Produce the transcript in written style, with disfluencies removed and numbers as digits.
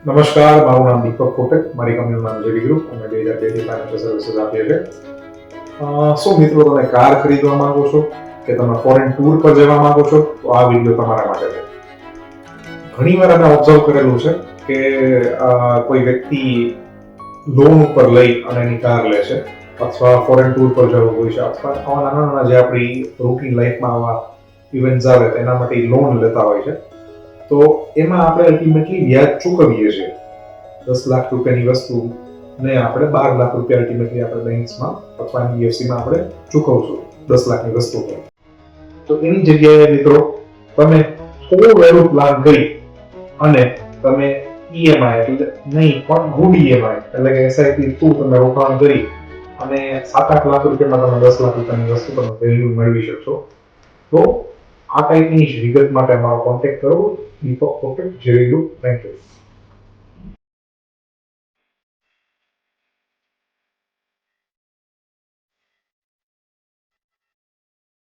નમસ્કાર, મારું નામ દીપક કોટક, મારી કંપનીનું નામ જેવી ગ્રુપ. અમે 2002 ફાઇનાન્શિયલ સર્વિસીસ આપીએ છીએ. શું મિત્રો, તમે કાર ખરીદવા માંગો છો કે તમે ફોરેન ટૂર પર જવા માંગો છો? તો આ વિડીયો તમારા માટે છે. ઘણીવાર અમે ઓબ્ઝર્વ કરેલું છે કે કોઈ વ્યક્તિ લોન ઉપર લઈ અને એની કાર લે છે, અથવા ફોરેન ટૂર પર જવું હોય છે, અથવા આવા નાના નાના જે આપણી રૂટીન લાઈફમાં આવા ઇવેન્ટ્સ આવે તેના માટે લોન લેતા હોય છે. તો એમાં આપણે અલ્ટિમેટલી વ્યાજ ચૂકવીએ છીએ. 10 લાખ રૂપિયાની વસ્તુને આપણે 12 લાખ રૂપિયા અલ્ટિમેટલી આપણે બેંક્સમાં અથવા એનબીએફસીમાં આપણે ચૂકવશું 10 લાખની વસ્તુ પર. તો એની જગ્યાએ મિત્રો તમે થોડું વહેલું પ્લાન કરી અને તમે ઈએમઆઈ એટલે નહીં પણ ગુડ ઈએમઆઈ એટલે કે એસઆઈપી થ્રુ તમે રોકાણ કરી અને 7-8 લાખ રૂપિયામાં તમે 10 લાખ રૂપિયાની વસ્તુ તમે વેલ્યુ મેળવી શકશો. તો આ ટાઈપની વિગત માટે અમારો કોન્ટેક્ટ કરો. દીપક કોટક, જેવી ગ્રુપ. Thank you.